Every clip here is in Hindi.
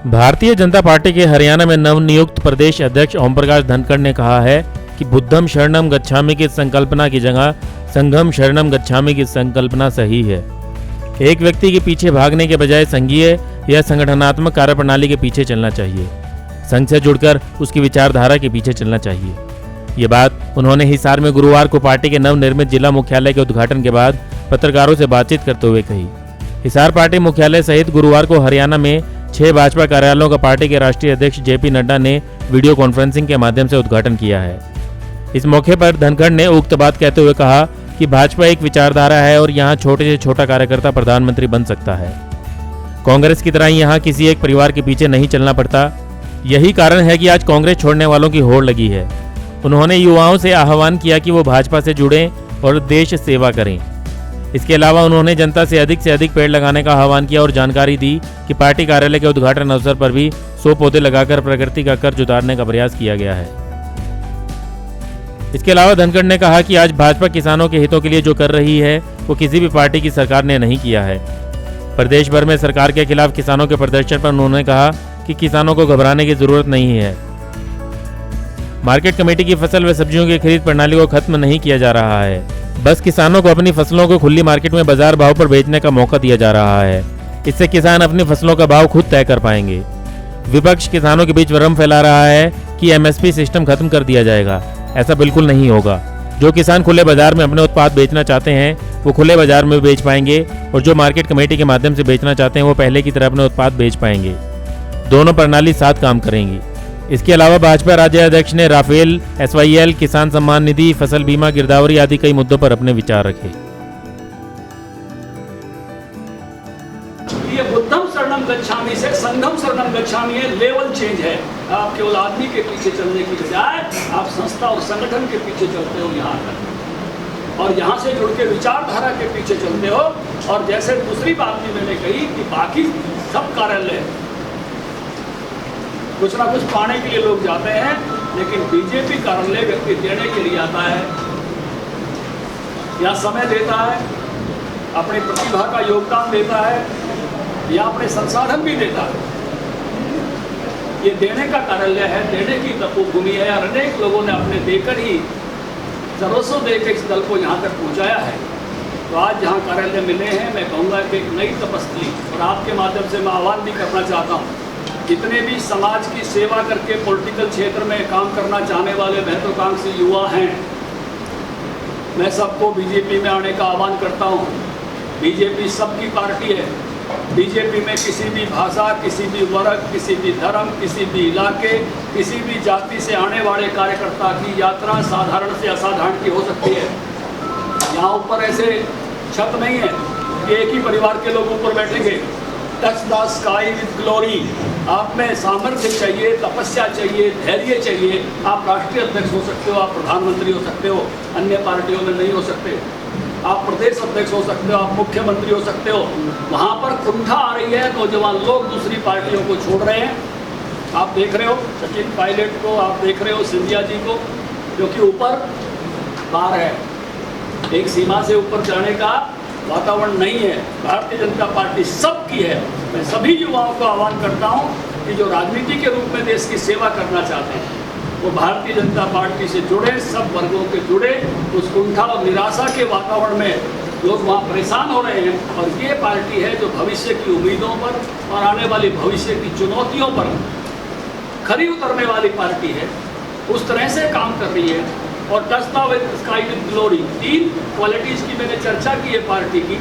भारतीय जनता पार्टी के हरियाणा में नवनियुक्त प्रदेश अध्यक्ष ओम प्रकाश धनखड़ ने कहा है कि बुद्धम शरणम गच्छामि की संकल्पना की जगह संघम शरणम गच्छामि की संकल्पना सही है। एक व्यक्ति के पीछे भागने के बजाय संघीय या संगठनात्मक कार्यप्रणाली के पीछे चलना चाहिए। संघ से जुड़कर उसकी विचारधारा के पीछे चलना चाहिए। ये बात उन्होंने हिसार में गुरुवार को पार्टी के नवनिर्मित जिला मुख्यालय के उद्घाटन के बाद पत्रकारों से बातचीत करते हुए कही। हिसार पार्टी मुख्यालय सहित गुरुवार को हरियाणा में 6 भाजपा कार्यालयों का पार्टी के राष्ट्रीय अध्यक्ष जेपी नड्डा ने वीडियो कॉन्फ्रेंसिंग के माध्यम से उद्घाटन किया है। इस मौके पर धनखड़ ने उक्त बात कहते हुए कहा कि भाजपा एक विचारधारा है और यहाँ छोटे से छोटा कार्यकर्ता प्रधानमंत्री बन सकता है। कांग्रेस की तरह यहाँ किसी एक परिवार के पीछे नहीं चलना पड़ता। यही कारण है कि आज कांग्रेस छोड़ने वालों की होड़ लगी है। उन्होंने युवाओं से आह्वान किया कि वो भाजपा से जुड़ें और देश सेवा करें। इसके अलावा उन्होंने जनता से अधिक पेड़ लगाने का आह्वान किया और जानकारी दी कि पार्टी कार्यालय के उद्घाटन अवसर पर भी 100 पौधे लगाकर प्रकृति का कर्ज उतारने का प्रयास किया गया है। इसके अलावा धनखड़ ने कहा कि आज भाजपा किसानों के हितों के लिए जो कर रही है वो किसी भी पार्टी की सरकार ने नहीं किया है। प्रदेश भर में सरकार के खिलाफ किसानों के प्रदर्शन पर उन्होंने कहा कि किसानों को घबराने की जरूरत नहीं है। मार्केट कमेटी की फसल व सब्जियों की खरीद प्रणाली को खत्म नहीं किया जा रहा है। बस किसानों को अपनी फसलों को खुली मार्केट में बाजार भाव पर बेचने का मौका दिया जा रहा है। इससे किसान अपनी फसलों का भाव खुद तय कर पाएंगे। विपक्ष किसानों के बीच भ्रम फैला रहा है कि एमएसपी सिस्टम खत्म कर दिया जाएगा। ऐसा बिल्कुल नहीं होगा। जो किसान खुले बाजार में अपने उत्पाद बेचना चाहते हैं वो खुले बाजार में बेच पाएंगे और जो मार्केट कमेटी के माध्यम से बेचना चाहते हैं वो पहले की तरह अपने उत्पाद बेच पाएंगे। दोनों प्रणाली साथ काम करेंगी। इसके अलावा भाजपा राज्य अध्यक्ष ने राफेल, SYL, किसान सम्मान निधि, फसल बीमा, गिरदावरी आदि कई मुद्दों पर अपने विचार रखे। ये बुद्धम शरणम गच्छामि से संघम शरणम गच्छामि है, लेवल चेंज है। आप केवल आदमी के पीछे चलने की बजाय आप संस्था और संगठन के पीछे चलते हो यहाँ तक, और यहाँ से जुड़ के विचारधारा के पीछे चलते हो। और जैसे दूसरी बात भी मैंने कही कि बाकी सब कार्यालय कुछ ना कुछ पाने के लिए लोग जाते हैं, लेकिन बीजेपी कार्यालय व्यक्ति देने के लिए आता है, या समय देता है, अपनी प्रतिभा का योगदान देता है, या अपने संसाधन भी देता है। ये देने का कार्यालय है, देने की तपोभूमि है। और अनेक लोगों ने अपने देकर ही सर्वस्व देकर इस दल को यहाँ तक पहुँचाया है। तो आज जहाँ कार्यालय मिले हैं, मैं कहूँगा कि एक नई तपस्वी, और आपके माध्यम से मैं आह्वान भी करना चाहता हूँ, जितने भी समाज की सेवा करके पॉलिटिकल क्षेत्र में काम करना चाहने वाले महत्वाकांक्षी युवा हैं, मैं सबको बीजेपी में आने का आह्वान करता हूँ। बीजेपी सबकी पार्टी है। बीजेपी में किसी भी भाषा, किसी भी वर्ग, किसी भी धर्म, किसी भी इलाके, किसी भी जाति से आने वाले कार्यकर्ता की यात्रा साधारण से असाधारण की हो सकती है। यहाँ ऊपर ऐसे छत नहीं है कि एक ही परिवार के लोग ऊपर बैठेंगे। Touch the sky with glory. आप में सामर्थ्य चाहिए, तपस्या चाहिए, धैर्य चाहिए। आप राष्ट्रीय अध्यक्ष हो सकते हो, आप प्रधानमंत्री हो सकते हो, अन्य पार्टियों में नहीं हो सकते। आप प्रदेश अध्यक्ष हो सकते हो, आप मुख्यमंत्री हो सकते हो। वहाँ पर कुंठा आ रही है, नौजवान लोग दूसरी पार्टियों को छोड़ रहे हैं। आप देख रहे हो सचिन पायलट को, आप देख रहे हो सिंधिया जी को, जो कि ऊपर बाहर है। एक सीमा से ऊपर जाने का वातावरण नहीं है। भारतीय जनता पार्टी सबकी है। मैं सभी युवाओं को आह्वान करता हूं कि जो राजनीति के रूप में देश की सेवा करना चाहते हैं वो भारतीय जनता पार्टी से जुड़े, सब वर्गों के जुड़े। उस कुंठा और निराशा के वातावरण में लोग वहाँ परेशान हो रहे हैं, और ये पार्टी है जो भविष्य की उम्मीदों पर और आने वाली भविष्य की चुनौतियों पर खरी उतरने वाली पार्टी है। उस तरह से काम कर रही है। और touch the sky with glory, 3 qualities की मैंने चर्चा की है पार्टी की।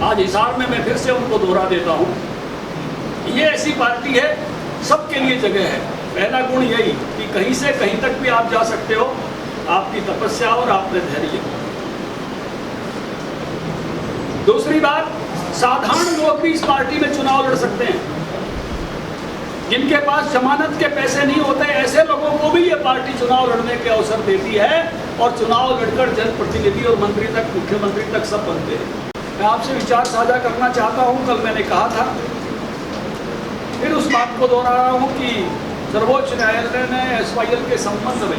आज हिसार में मैं फिर से उनको दोहरा देता हूँ। ये ऐसी पार्टी है, सबके लिए जगह है। पहला गुण यही कि कहीं से कहीं तक भी आप जा सकते हो, आपकी तपस्या और आपने धैर्य। दूसरी बात, साधारण लोग भी इस पार्टी में चुनाव लड़ सकते हैं। जिनके पास जमानत के पैसे नहीं होते, ऐसे लोगों को भी ये पार्टी चुनाव लड़ने के अवसर देती है, और चुनाव लड़कर जनप्रतिनिधि और मंत्री तक, मुख्यमंत्री तक सब बनते हैं। मैं आपसे विचार साझा करना चाहता हूँ। कल मैंने कहा था, फिर उस बात को दोहरा रहा हूँ कि सर्वोच्च न्यायालय ने SYL के संबंध में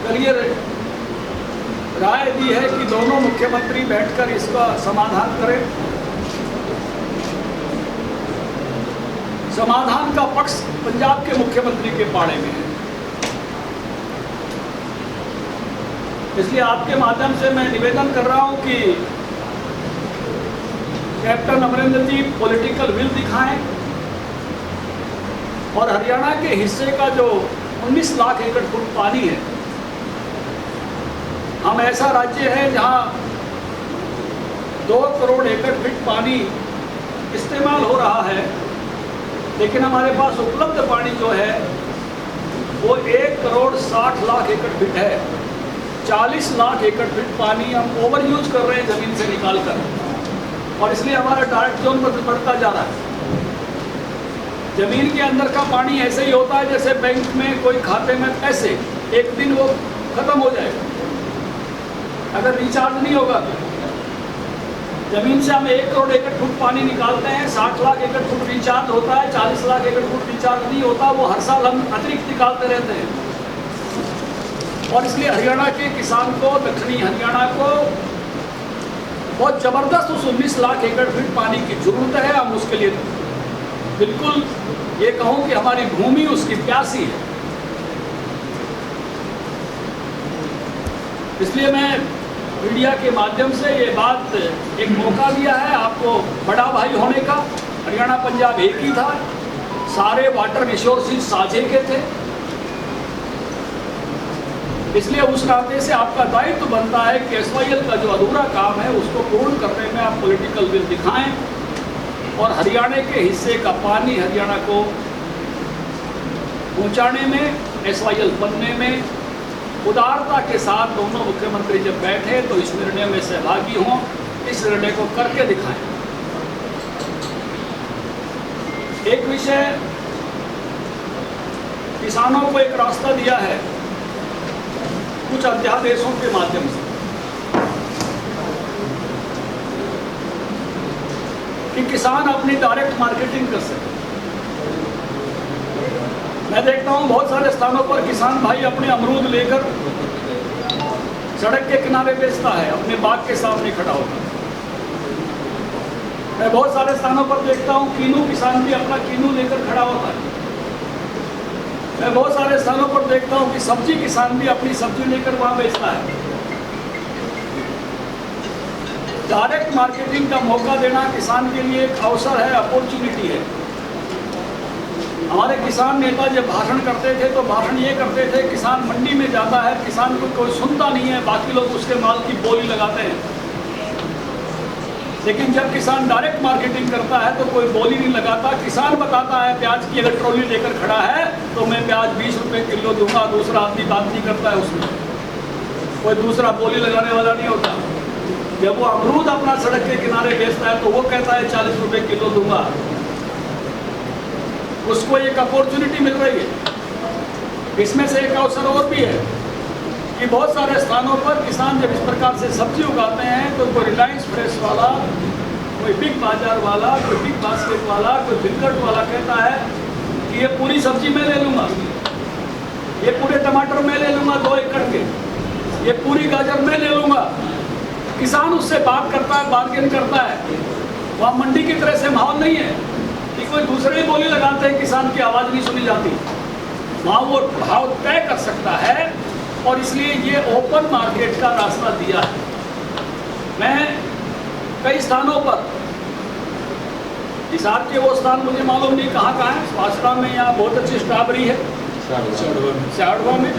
करियर राय दी है कि दोनों मुख्यमंत्री बैठकर इसका समाधान करें। समाधान का पक्ष पंजाब के मुख्यमंत्री के पाड़े में है, इसलिए आपके माध्यम से मैं निवेदन कर रहा हूं कि captain Amarinder ji political will दिखाएं और हरियाणा के हिस्से का जो 19 लाख एकड़ फुट पानी है, हम ऐसा राज्य है जहां 2 करोड़ एकड़ फीट पानी इस्तेमाल हो रहा है, लेकिन हमारे पास उपलब्ध पानी जो है वो 1 करोड़ 60 लाख एकड़ फीट है। 40 लाख एकड़ फीट पानी हम ओवर यूज कर रहे हैं ज़मीन से निकाल कर, और इसलिए हमारा डायरेक्ट जोन पर बढ़ता जा रहा है। ज़मीन के अंदर का पानी ऐसे ही होता है जैसे बैंक में कोई खाते में पैसे, एक दिन वो ख़त्म हो जाएगा अगर रिचार्ज नहीं होगा तो। ज़मीन से हम 1 करोड़ एकड़ फुट पानी निकालते हैं, 60 लाख एकड़ फुट रिचार्ज होता है, 40 लाख एकड़ फुट रिचार्ज नहीं होता, वो हर साल हम अतिरिक्त निकालते रहते हैं। और इसलिए हरियाणा के किसान को, दक्षिणी हरियाणा को बहुत ज़बरदस्त उस 19 लाख एकड़ फीट पानी की जरूरत है। हम उसके लिए बिल्कुल ये कहूँ कि हमारी भूमि उसकी प्यासी है। इसलिए मैं मीडिया के माध्यम से ये बात, एक मौका दिया है आपको बड़ा भाई होने का। हरियाणा पंजाब एक ही था, सारे वाटर रिसोर्सेज साझे के थे, इसलिए उस नाते से आपका दायित्व बनता है कि SYL का जो अधूरा काम है उसको पूर्ण करने में आप पॉलिटिकल विल दिखाएं और हरियाणा के हिस्से का पानी हरियाणा को पहुंचाने में, SYL बनने में उदारता के साथ दोनों मुख्यमंत्री जब बैठे तो इस निर्णय में सहभागी हों, इस निर्णय को करके दिखाएं। एक विषय, किसानों को एक रास्ता दिया है कुछ अध्यादेशों के माध्यम से कि किसान अपनी डायरेक्ट मार्केटिंग कर सके। मैं देखता हूँ बहुत सारे स्थानों पर किसान भाई अपने अमरूद लेकर सड़क के किनारे बेचता है, अपने बाग के सामने खड़ा होकर। मैं बहुत सारे स्थानों पर देखता हूँ कीनू किसान भी अपना कीनू लेकर खड़ा होता है। मैं बहुत सारे स्थानों पर देखता हूँ कि सब्जी किसान भी अपनी सब्जी लेकर वहाँ बेचता है। डायरेक्ट मार्केटिंग का मौका देना किसान के लिए एक अवसर है, अपॉर्चुनिटी है। हमारे किसान नेता जब भाषण करते थे तो भाषण ये करते थे, किसान मंडी में जाता है, किसान को कोई सुनता नहीं है, बाकी लोग उसके माल की बोली लगाते हैं। लेकिन जब किसान डायरेक्ट मार्केटिंग करता है तो कोई बोली नहीं लगाता। किसान बताता है प्याज की अगर ट्रॉली लेकर खड़ा है तो मैं प्याज 20 रुपये किलो दूंगा, दूसरा आदमी बात नहीं करता है, उसमें कोई दूसरा बोली लगाने वाला नहीं होता। जब वो अमरूद अपना सड़क के किनारे बेचता है तो वो कहता है 40 रुपये किलो दूंगा। उसको एक अपॉर्चुनिटी मिल रही है। इसमें से एक अवसर और भी है कि बहुत सारे स्थानों पर किसान जब इस प्रकार से सब्जी उगाते हैं तो कोई रिलायंस फ्रेश वाला, कोई बिग बाजार वाला, कोई बिग बास्केट वाला, कोई बिस्कट वाला कहता है कि ये पूरी सब्जी मैं ले लूँगा, ये पूरे टमाटर मैं ले लूँगा 2 एकड़ के, ये पूरी गाजर मैं ले लूँगा। किसान उससे बात करता है, बार्गेन करता है। वहाँ मंडी की तरह से माहौल नहीं है कि कोई दूसरे बोली लगाते हैं, किसान की आवाज़ नहीं सुनी जाती। वहाँ वो भाव तय कर सकता है और इसलिए ये ओपन मार्केट का रास्ता दिया है। मैं कई स्थानों पर, हिसार के वो स्थान मुझे मालूम नहीं कहाँ है, स्वास्थ्य में यहाँ बहुत अच्छी स्ट्रॉबेरी है, सियाड़वा में।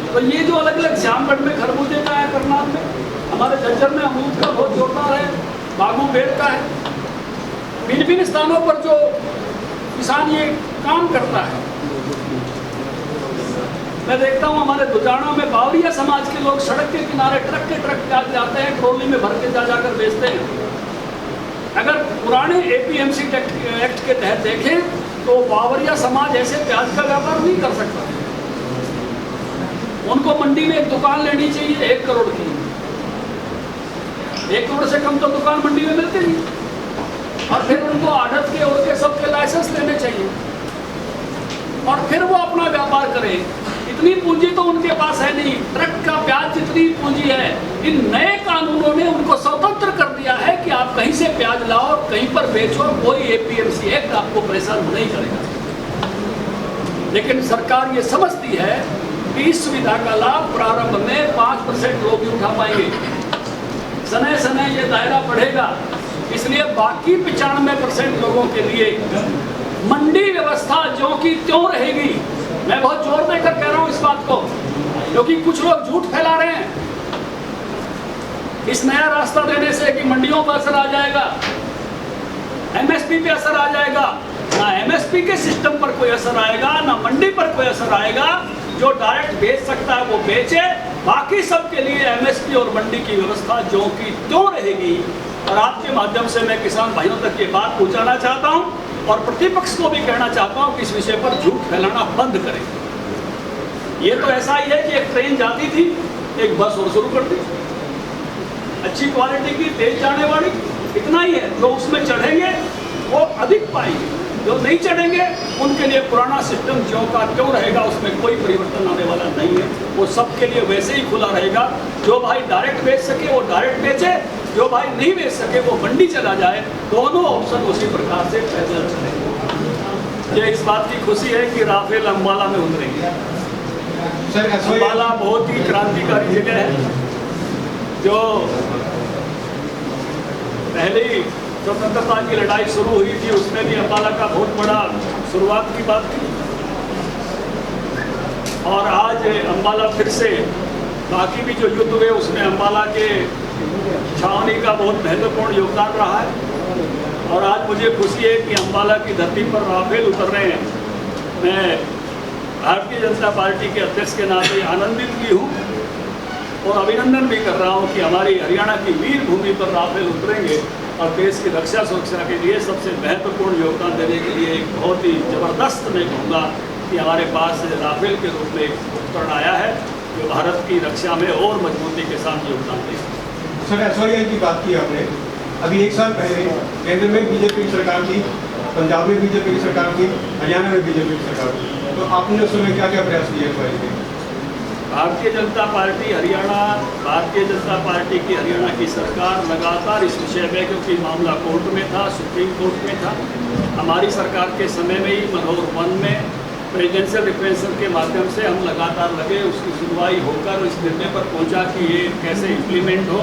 तो ये जो अलग अलग श्यामगढ़ में खरबूजे का है, करनाल में, हमारे झज्जर में अमरूद का बहुत जोरदार है, बागू बेर का है। भिन्न भिन्न स्थानों पर जो किसान ये काम करता है, मैं देखता हूँ हमारे दुजाना में बावरिया समाज के लोग सड़क के किनारे ट्रक के ट्रक प्याज जाते हैं, ट्रॉली में भर के जाकर बेचते हैं। अगर पुराने APMC एक्ट के तहत देखें तो बावरिया समाज ऐसे प्याज का व्यापार नहीं कर सकता। उनको मंडी में एक दुकान लेनी चाहिए 1 करोड़ की। 1 करोड़ से कम तो दुकान मंडी में मिलते नहीं। और फिर उनको आढ़त के और के सबके लाइसेंस लेने चाहिए और फिर वो अपना व्यापार करें। इतनी पूंजी तो उनके पास है नहीं। ट्रक का प्याज की है, इन नए कानूनों ने उनको स्वतंत्र कर दिया है कि आप कहीं से प्याज लाओ, कहीं पर बेचो, कोई एपीएमसी एक्ट आपको परेशान नहीं करेगा। लेकिन सरकार ये समझती है कि इस सुविधा का लाभ प्रारंभ में 5% लोग ही उठा पाएंगे, समय समय ये दायरा बढ़ेगा, इसलिए बाकी 95% लोगों के लिए मंडी व्यवस्था ज्यों की त्यों रहेगी। मैं बहुत जोर देकर कह रहा हूं इस बात को, क्योंकि कुछ लोग झूठ फैला रहे हैं इस नया रास्ता देने से कि मंडियों पर असर आ जाएगा, एमएसपी पे असर आ जाएगा। ना एमएसपी के सिस्टम पर कोई असर आएगा, ना मंडी पर कोई असर आएगा। जो डायरेक्ट बेच सकता है वो बेचे, बाकी सबके लिए एमएसपी और मंडी की व्यवस्था ज्यों की त्यों रहेगी। और आपके माध्यम से मैं किसान भाइयों तक ये बात पहुंचाना चाहता हूं और प्रतिपक्ष को भी कहना चाहता हूं कि इस विषय पर झूठ फैलाना बंद करें। ये तो ऐसा ही है कि एक ट्रेन जाती थी, एक बस और शुरू कर दी, अच्छी क्वालिटी की, तेज जाने वाली, इतना ही है। जो उसमें चढ़ेंगे वो अधिक पाएंगे, जो नहीं चढ़ेंगे उनके लिए पुराना सिस्टम ज्यों का त्यों रहेगा, उसमें कोई परिवर्तन आने वाला नहीं है। वो सबके लिए वैसे ही खुला रहेगा। जो भाई डायरेक्ट बेच सके वो डायरेक्ट बेचे, जो भाई नहीं बेच सके वो मंडी चला जाए। दोनों ऑप्शन उसी प्रकार से पैदल चलेंगे। ये इस बात की खुशी है कि राफेल अम्बाला में उतरेंगे। अम्बाला बहुत ही क्रांतिकारी जगह है, जो पहली स्वतंत्रता की लड़ाई शुरू हुई थी उसमें भी अम्बाला का बहुत बड़ा शुरुआत की बात थी। और आज अम्बाला फिर से बाकी भी जो युद्ध हुए उसमें अम्बाला के छावनी का बहुत महत्वपूर्ण योगदान रहा है। और आज मुझे खुशी है कि अम्बाला की धरती पर राफेल उतर रहे हैं। मैं भारतीय जनता पार्टी के अध्यक्ष के नाते आनंदित भी हूँ और अभिनंदन भी कर रहा हूँ कि हमारी हरियाणा की वीर भूमि पर राफेल उतरेंगे और देश की रक्षा सुरक्षा के लिए सबसे महत्वपूर्ण योगदान देने के लिए एक बहुत ही ज़बरदस्त मैं कहूँगा कि हमारे पास राफेल के रूप में एक उपकरण आया है जो भारत की रक्षा में और मजबूती के साथ योगदान देगा। सर, एसवाईएल की बात की आपने, अभी एक साल पहले केंद्र में बीजेपी की सरकार थी, पंजाब में बीजेपी की सरकार थी, हरियाणा में बीजेपी की सरकार थी, तो आपने उस समय क्या क्या प्रयास किए एसवाईएल के? भारतीय जनता पार्टी हरियाणा, भारतीय जनता पार्टी की हरियाणा की सरकार लगातार इस विषय में, क्योंकि मामला कोर्ट में था, सुप्रीम कोर्ट में था, हमारी सरकार के समय में ही मनोहर वन में प्रेसिडेंशियल रिप्रेजेंटेशन के माध्यम से हम लगातार लगे, उसकी सुनवाई होकर इस निर्णय पर पहुंचा कि ये कैसे इम्प्लीमेंट हो।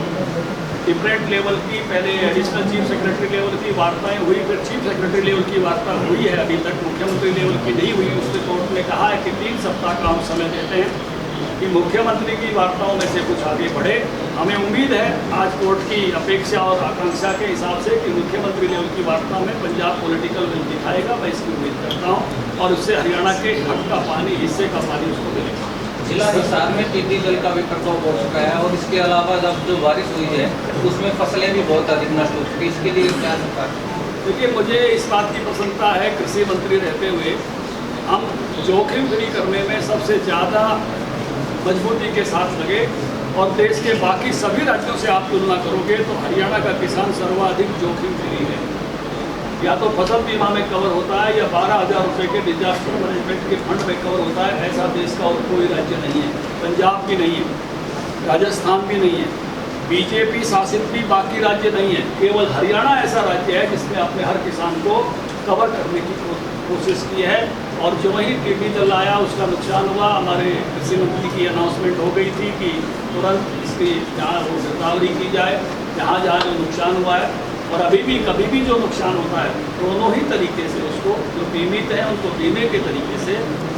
डिफरेंट लेवल की, पहले एडिशनल चीफ सेक्रेटरी लेवल की वार्ताएं हुई, फिर चीफ सेक्रेटरी लेवल की वार्ता हुई है, अभी तक मुख्यमंत्री लेवल की नहीं हुई। उससे कोर्ट ने कहा है कि 3 सप्ताह का हम समय देते हैं कि मुख्यमंत्री की वार्ताओं में से कुछ आगे बढ़े। हमें उम्मीद है आज कोर्ट की अपेक्षा और आकांक्षा के हिसाब से कि मुख्यमंत्री लेवल की वार्ता में पंजाब पॉलिटिकल विल दिखाएगा, मैं इसकी उम्मीद करता हूँ और उससे हरियाणा के हक का पानी, हिस्से का पानी उसको मिलेगा। जिला हिसार में टिड्डी दल का भी प्रकोप हो चुका है और इसके अलावा जब जो बारिश हुई है उसमें फसलें भी बहुत अधिक नष्ट हो चुकी है, इसके लिए क्या सरकार? देखिए, मुझे इस बात की प्रसन्नता है, कृषि मंत्री रहते हुए हम जोखिम फ्री करने में सबसे ज़्यादा मजबूती के साथ लगे और देश के बाकी सभी राज्यों से आप तुलना करोगे तो हरियाणा का किसान सर्वाधिक जोखिम फ्री है। या तो फसल बीमा में कवर होता है या 12,000 रुपये के डिजास्टर मैनेजमेंट के फंड में कवर होता है। ऐसा देश का और कोई राज्य नहीं है, पंजाब भी नहीं है, राजस्थान भी नहीं है, बीजेपी शासित भी बाकी राज्य नहीं है। केवल हरियाणा ऐसा राज्य है जिसने अपने हर किसान को कवर करने की कोशिश की है। और जो वही टिड्डी दल आया उसका नुकसान हुआ, हमारे कृषि मंत्री की अनाउंसमेंट हो गई थी कि तुरंत इसकी जहाँ वो गिरदावरी की जाए जहाँ जहाँ जो नुकसान हुआ है। और अभी भी कभी भी जो नुकसान होता है दोनों ही तरीके से उसको, जो बीमित है उनको बीमे के तरीके से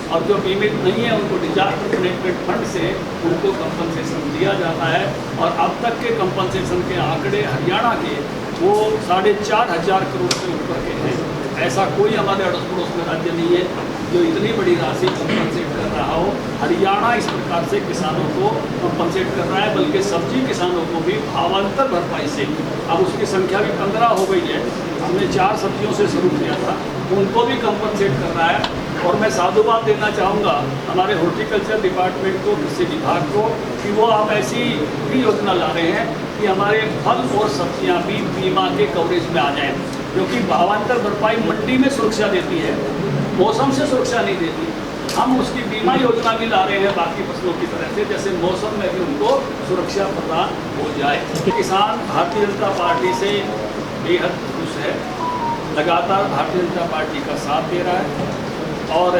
और जो बीमित नहीं है उनको डिजास्टर मैनेजमेंट फंड से उनको कंपनसेशन दिया जाता है। और अब तक के कंपनसेशन के आंकड़े हरियाणा के वो 4,500 करोड़ से ऊपर के हैं। ऐसा कोई हमारे अड़ोस पड़ोस में राज्य नहीं है जो इतनी बड़ी राशि कंपनसेट कर रहा हो। हरियाणा इस प्रकार से किसानों को कंपनसेट कर रहा है, बल्कि सब्जी किसानों को भी भावांतर भरपाई से, अब उसकी संख्या भी 15 हो गई है, हमने 4 सब्जियों से शुरू किया था, उनको भी कंपनसेट कर रहा है। और मैं साधुवाद देना चाहूँगा हमारे हॉर्टिकल्चर डिपार्टमेंट को, कृषि विभाग को, कि वो आप ऐसी भी योजना ला रहे हैं कि हमारे फल और सब्जियाँ भी बीमा के कवरेज में आ जाएँ, क्योंकि भावांतर भरपाई मंडी में सुरक्षा देती है, मौसम से सुरक्षा नहीं देती। हम उसकी बीमा योजना भी ला रहे हैं बाकी फसलों की तरह से, जैसे मौसम में भी उनको सुरक्षा प्रदान हो जाए। किसान भारतीय जनता पार्टी से बेहद खुश है, लगातार भारतीय जनता पार्टी का साथ दे रहा है। और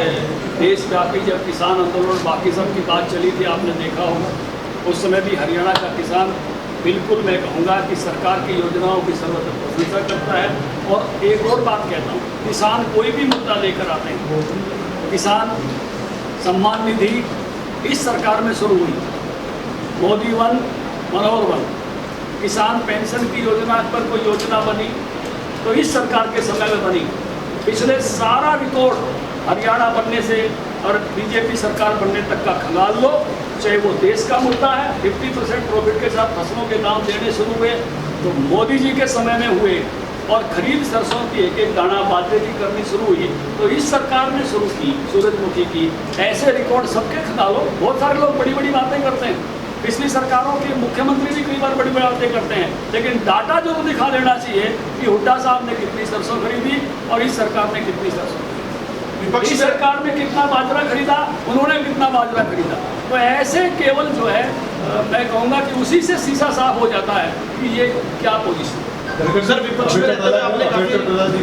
देशव्यापी जब किसान आंदोलन और बाकी सब की बात चली थी, आपने देखा होगा, उस समय भी हरियाणा का किसान बिल्कुल मैं कहूँगा कि सरकार की योजनाओं की सर्वत्र प्रशंसा करता है। और एक और बात कहता हूँ, किसान कोई भी मुद्दा लेकर आते हैं, किसान सम्मान निधि इस सरकार में शुरू हुई, मोदी वन, मनोहर वन, किसान पेंशन की योजना पर कोई योजना बनी तो इस सरकार के समय में बनी। पिछले सारा रिकॉर्ड हरियाणा बनने से और बीजेपी सरकार बनने तक का खंगाल लो, चाहे वो देश का मुद्दा है, 50% प्रॉफिट के साथ फसलों के दाम देने शुरू हुए तो मोदी जी के समय में हुए, और खरीद सरसों की एक एक दाना बाजरे की करनी शुरू हुई तो इस सरकार ने शुरू की, सूरजमुखी की। ऐसे रिकॉर्ड सबके खंगालो। बहुत सारे लोग बड़ी बड़ी बातें करते हैं, पिछली सरकारों के मुख्यमंत्री भी कई बार बड़ी बड़ी बातें करते हैं, लेकिन डाटा जरूर दिखा देना चाहिए कि हुड्डा साहब ने कितनी सरसों खरीदी और इस सरकार ने कितनी सरसों खरीदी, विपक्षी सरकार ने कितना बाजरा खरीदा, उन्होंने कितना बाजरा खरीदा। तो ऐसे केवल जो है मैं कहूँगा कि उसी से शीशा साफ हो जाता है कि ये क्या पोजीशन है। सर, विपक्ष में रहते हुए आपने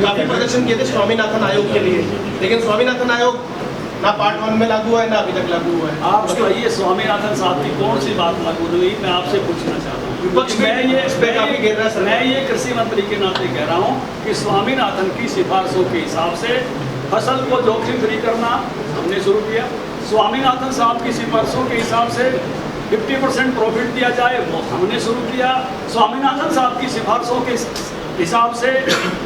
काफी प्रदर्शन किए थे स्वामीनाथन आयोग के लिए, लेकिन स्वामीनाथन आयोग ना पार्ट 1 में लागू है ना अभी तक लागू हुआ है। आप बताइए स्वामीनाथन साहब की कौन सी बात लागू हुई, मैं आपसे पूछना चाहता हूँ। विपक्ष मैं ये कृषि मंत्री के नाते कह रहा हूँ कि स्वामीनाथन की सिफारिशों के हिसाब से फसल को जोखिम फ्री करना हमने शुरू किया। स्वामीनाथन साहब की सिफारिशों के हिसाब से 50% प्रॉफिट दिया जाए वो हमने शुरू किया। स्वामीनाथन साहब की सिफारिशों के हिसाब से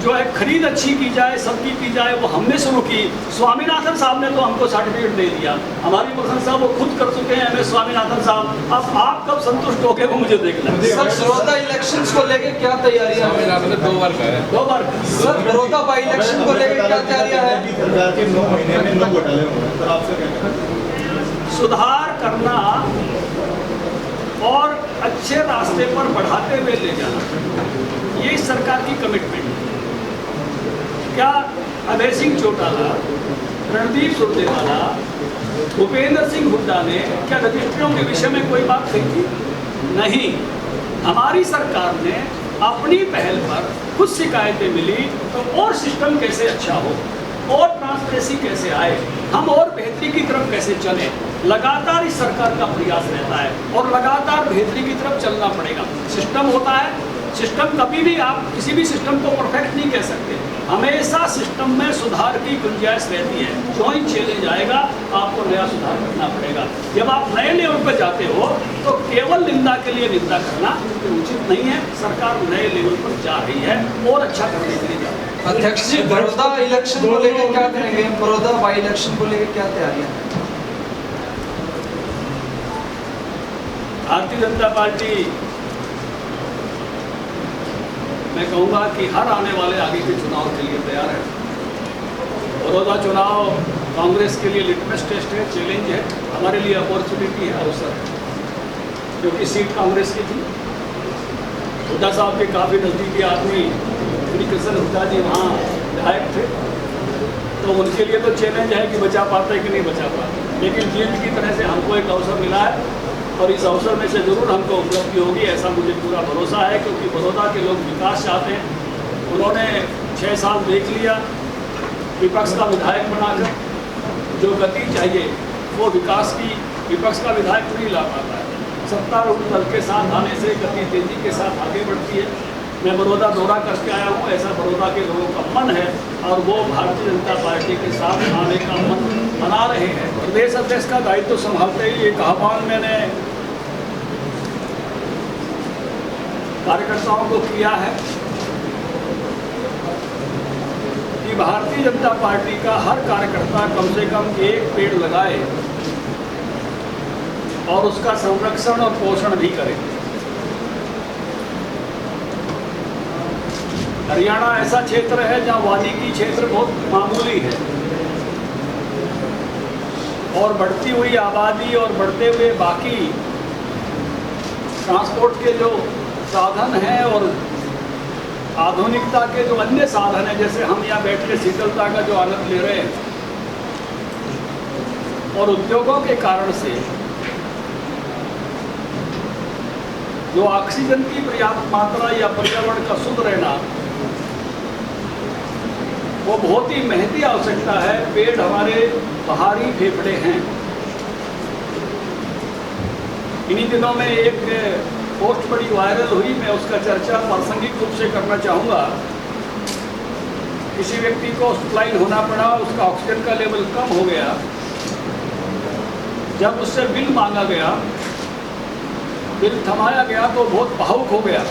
जो है खरीद अच्छी की जाए, सबकी की जाए, वो हमने शुरू की। स्वामीनाथन साहब ने तो हमको सर्टिफिकेट दे दिया, हमारी प्रशंसा वो खुद कर चुके हैं हमें स्वामीनाथन साहब। अब आप कब संतुष्ट होगे वो मुझे देखना है। सर, बड़ौदा इलेक्शंस को लेके क्या तैयारियां हैं? 2 बार सर, बड़ौदा बाई इलेक्शन को लेके क्या तैयारियां हैं? सरकार के 9 महीने में 9 घोटाले हो गए, सर आपसे क्या कहना है? सुधार करना और अच्छे रास्ते पर बढ़ाते हुए ले जाना, ये सरकार की कमिटमेंट है। क्या अभय सिंह चौटाला, रणदीप सुरजेवाला, भूपेंद्र सिंह हुड्डा ने क्या रजिस्ट्रियों के विषय में कोई बात कही थी? नहीं। हमारी सरकार ने अपनी पहल पर कुछ शिकायतें मिली तो और सिस्टम कैसे अच्छा हो और ट्रांसपेरेंसी कैसे आए, हम और बेहतरी की तरफ कैसे चलें, लगातार इस सरकार का प्रयास रहता है और लगातार बेहतरी की तरफ चलना पड़ेगा। सिस्टम होता है, सिस्टम कभी भी आप किसी भी सिस्टम को परफेक्ट नहीं कह सकते, हमेशा सिस्टम में सुधार की गुंजाइश रहती है। जो ही चैलेंज आएगा आपको नया सुधार करना पड़ेगा। जब आप नए लेवल पर जाते हो तो केवल निंदा के लिए निंदा करना उचित नहीं है। सरकार नए लेवल पर जा रही है और अच्छा करने के लिए जा रही है। अध्यक्ष जी, बड़ौदा इलेक्शन को लेकर क्या करेंगे? बड़ौदा बाई इलेक्शन को लेकर क्या तैयारियां हैं? भारतीय जनता पार्टी मैं कहूँगा कि हर आने वाले आगे के चुनाव के लिए तैयार है। बड़ौदा चुनाव कांग्रेस के लिए लिटमस टेस्ट है, चैलेंज है, हमारे लिए अपॉर्चुनिटी है, अवसर है, क्योंकि सीट कांग्रेस की थी। हुड्डा साहब के काफ़ी नज़दीकी आदमी श्री कृष्ण हुड्डा जी वहाँ विधायक थे, तो उनके लिए तो चैलेंज है कि बचा पाते कि नहीं बचा पाते, लेकिन जीत की तरह से हमको एक अवसर मिला है और इस अवसर में से जरूर हमको उपलब्धि होगी, ऐसा मुझे पूरा भरोसा है। क्योंकि बड़ौदा के लोग विकास चाहते हैं। उन्होंने 6 साल देख लिया विपक्ष का विधायक बनाकर, जो गति चाहिए वो विकास की विपक्ष का विधायक नहीं ला पाता है। सत्तारूढ़ दल के साथ आने से गति तेजी के साथ आगे बढ़ती है। मैं बड़ौदा दौरा करके आया हूँ, ऐसा बड़ौदा के लोगों का मन है और वो भारतीय जनता पार्टी के साथ आने का मन बना रहे हैं। प्रदेश अध्यक्ष का दायित्व संभालते ही एक आह्वान मैंने कार्यकर्ताओं को किया है कि भारतीय जनता पार्टी का हर कार्यकर्ता कम से कम 1 पेड़ लगाए और उसका संरक्षण और पोषण भी करे। हरियाणा ऐसा क्षेत्र है जहां वानिकी क्षेत्र बहुत मामूली है और बढ़ती हुई आबादी और बढ़ते हुए बाकी ट्रांसपोर्ट के जो साधन हैं और आधुनिकता के जो अन्य साधन हैं, जैसे हम यहाँ बैठ के शीतलता का जो आनंद ले रहे हैं, और उद्योगों के कारण से जो ऑक्सीजन की पर्याप्त मात्रा या पर्यावरण का शुद्ध रहना, वो बहुत ही महती आवश्यकता है। पेड़ हमारे बाहरी फेफड़े हैं। इन्हीं दिनों में एक पोस्ट बड़ी वायरल हुई, मैं उसका चर्चा प्रासंगिक रूप से करना चाहूँगा। किसी व्यक्ति को हॉस्पिटलाइज होना पड़ा, उसका ऑक्सीजन का लेवल कम हो गया। जब उससे बिल मांगा गया, बिल थमाया गया तो बहुत भावुक हो गया।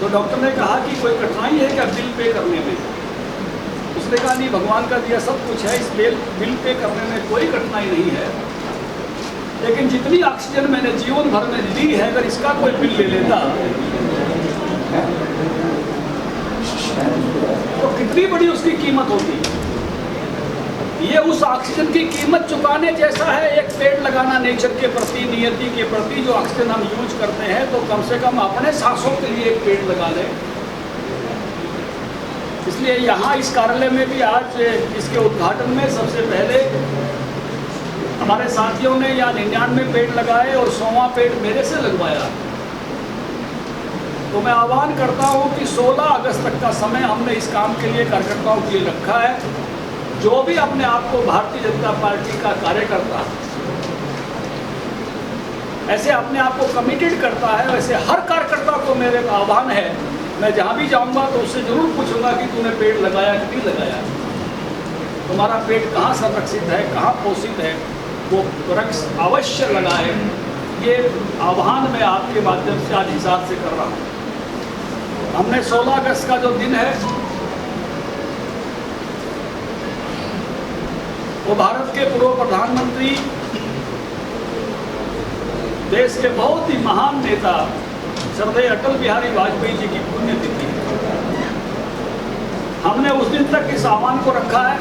तो डॉक्टर ने कहा कि कोई कठिनाई है क्या बिल पे करने में? उसने कहा नहीं, भगवान का दिया सब कुछ है, इस बिल पे करने में कोई कठिनाई नहीं है, लेकिन जितनी ऑक्सीजन मैंने जीवन भर में ली है, अगर इसका कोई बिल ले लेता तो कितनी बड़ी उसकी कीमत होती। ये उस ऑक्सीजन की कीमत चुकाने जैसा है एक पेड़ लगाना नेचर के प्रति, नियति के प्रति। जो ऑक्सीजन हम यूज करते हैं तो कम से कम अपने सांसों के लिए एक पेड़ लगा लें। इसलिए यहाँ इस कार्यालय में भी आज इसके उद्घाटन में सबसे पहले हमारे साथियों ने यहाँ 99 पेड़ लगाए और 100वां पेड़ मेरे से लगवाया। तो मैं आह्वान करता हूँ कि 16 अगस्त तक का समय हमने इस काम के लिए कार्यकर्ताओं के लिए रखा है। जो भी अपने आप को भारतीय जनता पार्टी का कार्यकर्ता ऐसे अपने आप को कमिटेड करता है, वैसे हर कार्यकर्ता को मेरे आह्वान है, मैं जहाँ भी जाऊँगा तो उससे जरूर पूछूंगा कि तूने पेड़ लगाया कि नहीं लगाया, तुम्हारा पेड़ कहाँ संरक्षित है, कहाँ पोषित है, वो वृक्ष अवश्य लगाए। ये आह्वान मैं आपके माध्यम से आज हिसाब से कर रहा हूँ। हमने 16 अगस्त का जो दिन है वो भारत के पूर्व प्रधानमंत्री, देश के बहुत ही महान नेता श्रद्धेय अटल बिहारी वाजपेयी जी की पुण्यतिथि है। हमने उस दिन तक इस आह्वान को रखा है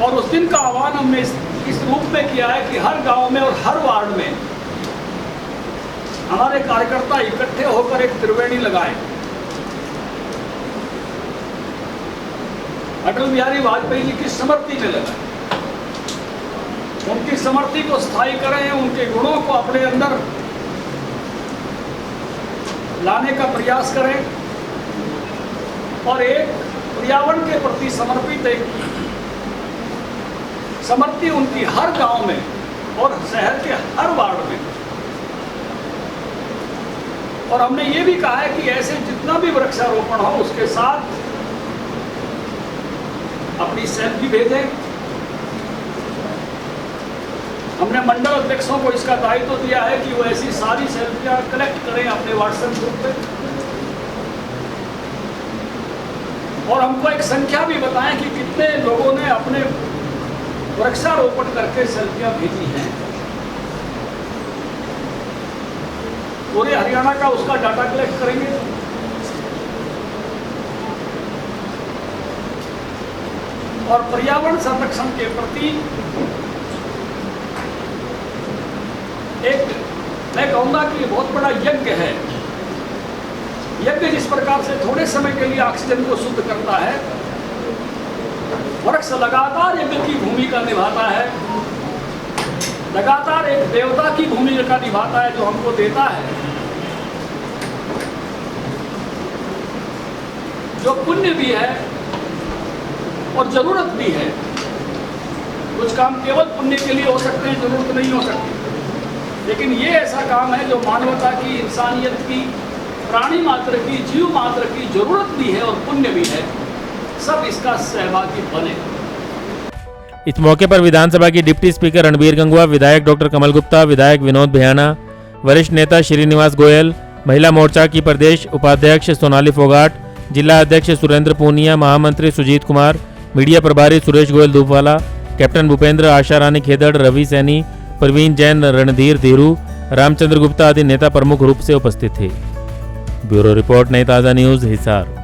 और उस दिन का आह्वान हमने इस रूप में किया है कि हर गांव में और हर वार्ड में हमारे कार्यकर्ता इकट्ठे होकर एक त्रिवेणी लगाएं। अटल बिहारी वाजपेयी जी की स्मृति में लगाएं, उनकी स्मृति को स्थायी करें, उनके गुणों को अपने अंदर लाने का प्रयास करें और एक पर्यावरण के प्रति समर्पित एक स्मृति उनकी हर गांव में और शहर के हर वार्ड में। और हमने ये भी कहा है कि ऐसे जितना भी वृक्षारोपण हो उसके साथ अपनी सेल्फी भेजें। हमने मंडल अध्यक्षों को इसका दायित्व दिया है कि वो ऐसी सारी सेल्फियां कलेक्ट करें अपने व्हाट्सएप ग्रुप पे और हमको एक संख्या भी बताएं कि कितने लोगों ने अपने वृक्षारोपण करके सेल्फियां भेजी हैं। पूरे हरियाणा का उसका डाटा कलेक्ट करेंगे और पर्यावरण संरक्षण के प्रति एक, मैं कहूँगा कि ये बहुत बड़ा यज्ञ है। यज्ञ जिस प्रकार से थोड़े समय के लिए ऑक्सीजन को शुद्ध करता है, वृक्ष लगातार यज्ञ की भूमिका निभाता है, लगातार एक देवता की भूमिका निभाता है जो हमको देता है, जो पुण्य भी है और जरूरत भी है। कुछ काम केवल पुण्य के लिए हो सकते हैं, जरूरत नहीं हो सकती, लेकिन ये ऐसा काम है जो मानवता की, इंसानियत की, प्राणी मात्र की, जीव मात्र की जरूरत भी है और पुण्य भी है। सब इसका सहभागी बने। इस मौके पर विधानसभा की डिप्टी स्पीकर रणबीर गंगवा, विधायक डॉक्टर कमल गुप्ता, विधायक विनोद भयाना, वरिष्ठ नेता श्रीनिवास गोयल, महिला मोर्चा की प्रदेश उपाध्यक्ष सोनाली फोगाट, जिला अध्यक्ष सुरेंद्र पूनिया, महामंत्री सुजीत कुमार, मीडिया प्रभारी सुरेश गोयल धूपवाला, कैप्टन भूपेंद्र, आशा रानी खेदड़, रवि सैनी, प्रवीण जैन, रणधीर धीरू, रामचंद्र गुप्ता आदि नेता प्रमुख रूप से उपस्थित थे। ब्यूरो रिपोर्ट, नई ताज़ा न्यूज़, हिसार।